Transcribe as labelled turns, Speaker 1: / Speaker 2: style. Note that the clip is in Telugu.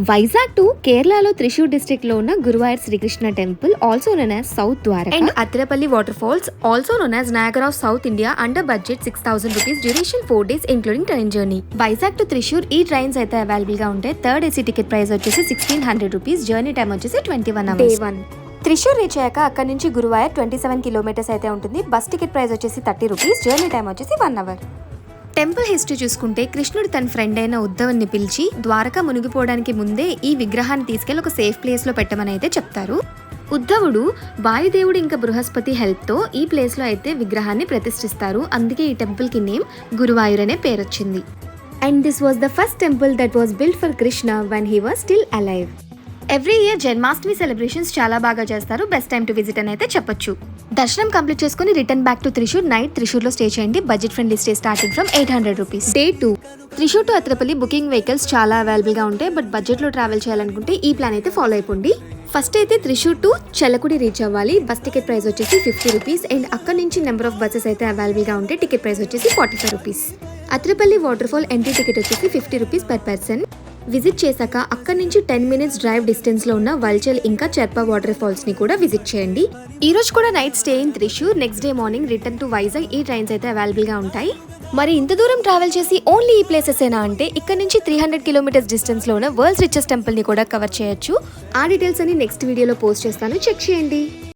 Speaker 1: వైజాగ్ టు కేరళలో త్రిశూర్ డిస్ట్రిక్ట్ లో ఉన్న Guruvayur Sri Krishna temple also known as south Dwarka and Athirappilly water falls also known as Niagara of south India under budget 6,000 rupees duration 4 days including train journey. Vizag to Thrissur ఈ ట్రైన్స్ అయితే అవైలబుల్ గా ఉంటాయి. థర్డ్ ఏసీ టికెట్ ప్రైస్ వచ్చేసి 1,600 రూపీస్, జర్నీ టైం వచ్చేసి 21 hours. Day 1 త్రిశూర్ రీచ్ అయ్యాక అక్కడ నుంచి గురువాయూర్ 27 కిలోమీటర్స్ అయితే ఉంటుంది. బస్ టికెట్ ప్రైస్ వచ్చేసి 30 రూపీస్, జర్నీ టైం వచ్చేసి 1 hour. టెంపుల్ హిస్టరీ చూసుకుంటే కృష్ణుడు తన ఫ్రెండ్ అయిన ఉద్ధవుని పిలిచి ద్వారక మునిగిపోవడానికి ముందే ఈ విగ్రహాన్ని తీసుకెళ్లి ఒక సేఫ్ ప్లేస్ లో పెట్టమని అయితే చెప్తారు. ఉద్ధవుడు వాయుదేవుడు ఇంకా బృహస్పతి హెల్ప్ తో ఈ ప్లేస్ లో అయితే విగ్రహాన్ని ప్రతిష్ఠిస్తారు. అందుకే ఈ టెంపుల్ కి నేమ్ గురువాయూర్ అనే పేరు వచ్చింది. And this was the first temple that was built for Krishna when he was still alive. Every year Janmashtami celebrations చాలా బాగా చేస్తారు. బెస్ట్ టైం టు విజిట్ అని అయితే చెప్పొచ్చు. దర్శనం కంప్లీట్ చేసుకుని return back to Thrissur. Night Thrissur లో స్టే చేయండి. Budget friendly stay starting from 800 rupees. Day 2 Thrissur to Athirappilly booking vehicles చాలా అవైలబుల్ గా ఉంటాయి. బట్ బడ్జెట్ లో ట్రావెల్ చేయాలనుకుంటే ఈ ప్లాన్ అయితే ఫాలో అయిపోండి. ఫస్ట్ అయితే త్రిశూర్ టు చలకుడి రీచ్ అవ్వాలి. బస్ టికెట్ ప్రైస్ వచ్చేసి 50 రూపీస్ అండ్ అక్కడ నుంచి నెంబర్ ఆఫ్ బస్సెస్ అయితే అవైలబుల్ గా ఉంటాయి. టికెట్ ప్రైస్ వచ్చేసి 45 rupees. Athirappilly water fall entry ticket వచ్చేసి 50 రూపీస్ పర్ పర్సన్. విజిట్ చేశాక అక్కడ నుంచి 10 minutes డ్రైవ్ డిస్టెన్స్ లో ఉన్న వల్చల్ ఇంకా చెర్ప వాటర్ ఫాల్స్ ని కూడా విజిట్ చేయండి. ఈ రోజు కూడా night stay in Thrissur. Next day morning return to Vizag ఈ ట్రైన్స్ అయితే అవైలబుల్ గా ఉంటాయి. మరి ఇంత దూరం ట్రావెల్ చేసి ఓన్లీ ఈ ప్లేసెస్ ఏనా అంటే ఇక్కడ నుంచి 300 కిలోమీటర్స్ డిస్టెన్స్ లో ఉన్న వరల్డ్స్ రిచెస్ట్ టెంపుల్ ని కూడా కవర్ చేయొచ్చు. ఆ డీటెయిల్స్ అని నెక్స్ట్ వీడియోలో పోస్ట్ చేస్తాను, చెక్ చేయండి.